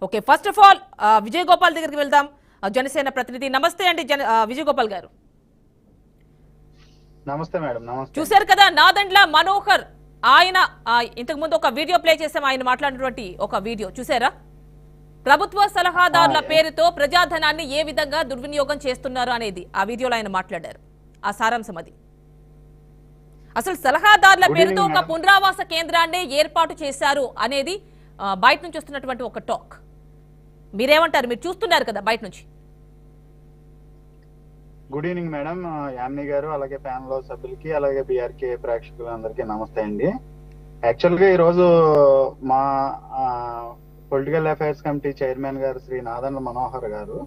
Okay, first of all Vijay Gopal దగ్గరికి వెళ్దాం. జనసేన ప్రతినిధి. నమస్తే అండి విజయ్ గోపాల్ గారు. నమస్తే మేడం. నమస్తే. చూశారు కదా నాదెండ్ల మనోహర్, ఆయన ఇంతకు ముందు ఒక వీడియో ప్లే చేసాం, ఆయన మాట్లాడినటువంటి ఒక వీడియో చూసారా? ప్రభుత్వ సలహాదారుల పేరుతో ప్రజాధనాన్ని ఏ విధంగా దుర్వినియోగం చేస్తున్నారు అనేది ఆ వీడియోలో ఆయన మాట్లాడారు. ఆ సారాంశం అది. అసలు సలహాదారుల పేరుతో ఒక పునరావాస కేంద్రాన్ని ఏర్పాటు చేశారు అనేది బయట నుంచి వస్తున్నటువంటి ఒక టాక్. మీరేమంటారు? మీరు చూస్తున్నారు కదా బయట నుంచి. గుడ్ ఈవినింగ్ మేడం, యామిని గారు, అలాగే ప్యానల్ సభ్యులకి, అలాగే బీఆర్కే ప్రేక్షకులందరికీ నమస్తే అండి. యాక్చువల్ గా ఈరోజు మా పొలిటికల్ అఫైర్స్ కమిటీ చైర్మన్ గారు శ్రీ నాదెండ్ల మనోహర్ గారు,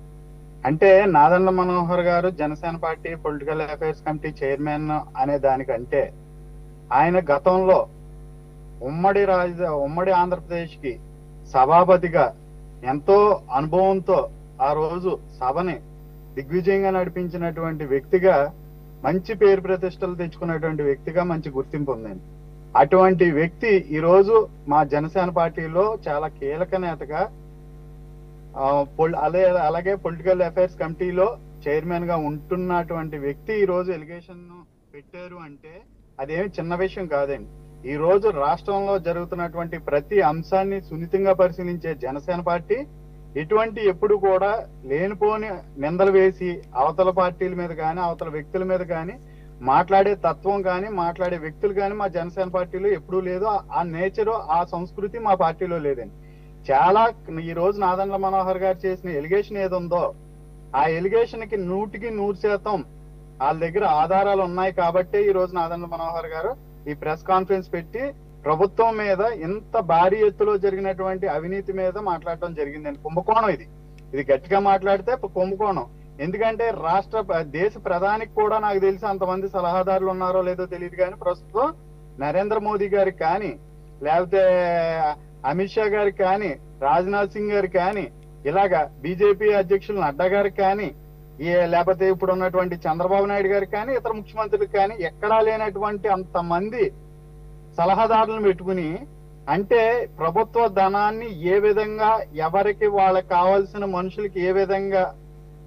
అంటే నాదెండ్ల మనోహర్ గారు Janasena party political affairs committee chairman అనే దానికంటే ఆయన గతంలో ఉమ్మడి ఆంధ్రప్రదేశ్ కి సభాపతిగా ఎంతో అనుభవంతో ఆ రోజు సభని దిగ్విజయంగా నడిపించినటువంటి వ్యక్తిగా, మంచి పేరు ప్రతిష్టలు తెచ్చుకున్నటువంటి వ్యక్తిగా మంచి గుర్తింపు ఉందండి. అటువంటి వ్యక్తి ఈ రోజు మా జనసేన పార్టీలో చాలా కీలక నేతగా, అలాగే పొలిటికల్ అఫైర్స్ కమిటీలో చైర్మన్ గా ఉంటున్నటువంటి వ్యక్తి ఈ రోజు ఎలిగేషన్ పెట్టారు అంటే అదేమి చిన్న విషయం కాదండి. ఈ రోజు రాష్ట్రంలో జరుగుతున్నటువంటి ప్రతి అంశాన్ని సున్నితంగా పరిశీలించే జనసేన పార్టీ ఇటువంటి ఎప్పుడు కూడా లేనిపోని నిందలు వేసి అవతల పార్టీల మీద కానీ అవతల వ్యక్తుల మీద కానీ మాట్లాడే తత్వం కానీ మాట్లాడే వ్యక్తులు కానీ మా జనసేన పార్టీలో ఎప్పుడూ లేదు. ఆ నేచరు, ఆ సంస్కృతి మా పార్టీలో లేదండి. చాలా ఈ రోజు నాదెండ్ల మనోహర్ గారు చేసిన ఎలిగేషన్ ఏదుందో ఆ ఎలిగేషన్ కి 100% వాళ్ళ దగ్గర ఆధారాలు ఉన్నాయి కాబట్టే ఈ రోజు నాదెండ్ల మనోహర్ గారు ఈ ప్రెస్ కాన్ఫరెన్స్ పెట్టి ప్రభుత్వం మీద ఇంత భారీ ఎత్తులో జరిగినటువంటి అవినీతి మీద మాట్లాడటం జరిగిందండి. కుంభకోణం ఇది గట్టిగా మాట్లాడితే కుంభకోణం. ఎందుకంటే దేశ ప్రధానికి కూడా నాకు తెలిసి అంతమంది సలహాదారులు ఉన్నారో లేదో తెలియదు, కానీ ప్రస్తుతం నరేంద్ర మోదీ గారికి కానీ, లేకపోతే అమిత్ షా గారికి కానీ, రాజ్నాథ్ సింగ్ గారికి కానీ, ఇలాగా బీజేపీ అధ్యక్షులు నడ్డా గారికి కానీ, లేకపోతే ఇప్పుడు ఉన్నటువంటి చంద్రబాబు నాయుడు గారికి కానీ, ఇతర ముఖ్యమంత్రులకు కానీ ఎక్కడా లేనటువంటి అంతమంది సలహాదారులను పెట్టుకుని, అంటే ప్రభుత్వ ధనాన్ని ఏ విధంగా ఎవరికి వాళ్ళకి కావాల్సిన మనుషులకి ఏ విధంగా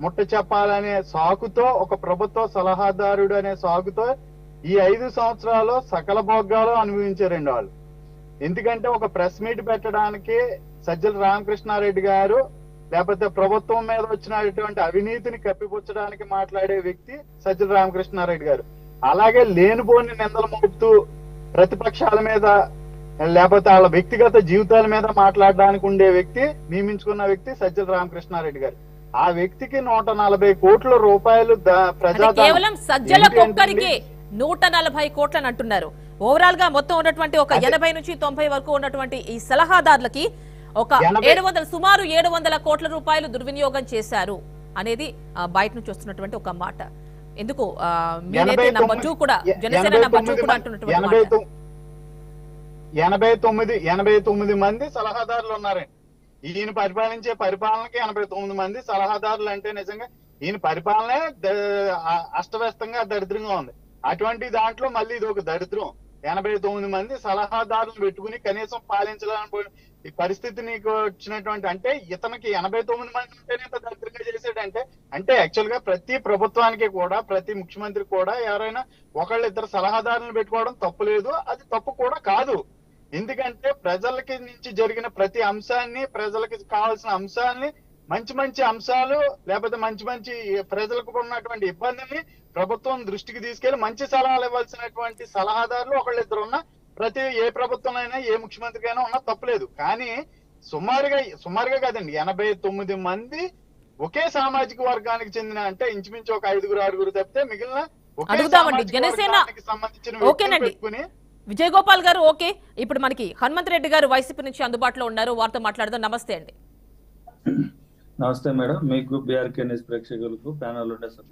ముట్ట చెప్పాలనే సాకుతో, ఒక ప్రభుత్వ సలహాదారుడు అనే సాకుతో ఈ 5 సంవత్సరాలు సకల భోగాలు అనుభవించారండి వాళ్ళు. ఎందుకంటే ఒక ప్రెస్ మీట్ పెట్టడానికి సజ్జల రామకృష్ణారెడ్డి గారు, లేకపోతే ప్రభుత్వం మీద వచ్చినటువంటి అవినీతిని కప్పిపుచ్చడానికి మాట్లాడే వ్యక్తి సజ్జల రామకృష్ణారెడ్డి గారు. అలాగే లేనిపోని నిందలు మోపుతూ ప్రతిపక్షాల మీద లేకపోతే వాళ్ళ వ్యక్తిగత జీవితాల మీద మాట్లాడడానికి ఉండే వ్యక్తి, నియమించుకున్న వ్యక్తి సజ్జల రామకృష్ణారెడ్డి గారు. ఆ వ్యక్తికి 140 కోట్ల రూపాయలు కేవలం సజ్జలకొక్కరికి 140 కోట్లని అంటున్నారు. ఓవరాల్ గా మొత్తం ఉన్నటువంటి ఒక 80 నుంచి 90 వరకు ఉన్నటువంటి ఈ సలహాదారులకి ఒక సుమారు 700 కోట్ల రూపాయలు దుర్వినియోగం చేశారు అనేది బయట నుంచి వస్తున్నటువంటి ఒక మాట. ఎందుకు మీరైతే నంబర్ 2 కూడా, జనసేన నంబర్ 2 కూడా అంటున్నటువంటి 89 మంది సలహాదారులు ఉన్నారండి. ఈయన పరిపాలించే పరిపాలనకి 89 మంది సలహాదారులు అంటే నిజంగా ఈయన పరిపాలనే అస్తవ్యస్తంగా దరిద్రంగా ఉంది. అటువంటి దాంట్లో మళ్ళీ ఇది ఒక దరిద్రం. 89 మంది సలహాదారులను పెట్టుకుని కనీసం పాలించాలని ఈ పరిస్థితి నీకు వచ్చినటువంటి, అంటే ఇతనికి 89 మంది ఉంటేనే ఇంత దరిద్రంగా చేసాడంటే, అంటే యాక్చువల్ గా ప్రతి ప్రభుత్వానికి కూడా, ప్రతి ముఖ్యమంత్రి కూడా ఎవరైనా ఒకళ్ళిద్దరు సలహాదారులను పెట్టుకోవడం తప్పు లేదు, అది తప్పు కూడా కాదు. ఎందుకంటే ప్రజలకి నుంచి జరిగిన ప్రతి అంశాన్ని, ప్రజలకి కావాల్సిన అంశాలని, మంచి అంశాలు లేకపోతే మంచి ప్రజలకు ఉన్నటువంటి ఇబ్బందిని ప్రభుత్వం దృష్టికి తీసుకెళ్లి మంచి సలహాలు ఇవ్వాల్సినటువంటి సలహాదారులు ఒకళ్ళిద్దరు ఉన్న ప్రతి ఏ ప్రభుత్వంలో ఏ ముఖ్యమంత్రికైనా ఉన్నా తప్పులేదు. కానీ సుమారుగా కాదండి, 89 మంది ఒకే సామాజిక వర్గానికి చెందిన, అంటే ఇంచుమించు ఒక 5-6 తప్పితే మిగిలిన సంబంధించిన పెట్టుకుని. విజయ్ గోపాల్ గారు, ఓకే, ఇప్పుడు మనకి హనుమంత్ రెడ్డి గారు వైసీపీ నుంచి అందుబాటులో ఉన్నారు, వారితో మాట్లాడదాం. నమస్తే అండి. నమస్తే మేడం, మీకు బీఆర్కే న్యూస్ ప్రేక్షకులకు, ప్యానల్ ఉండే సభ్యులు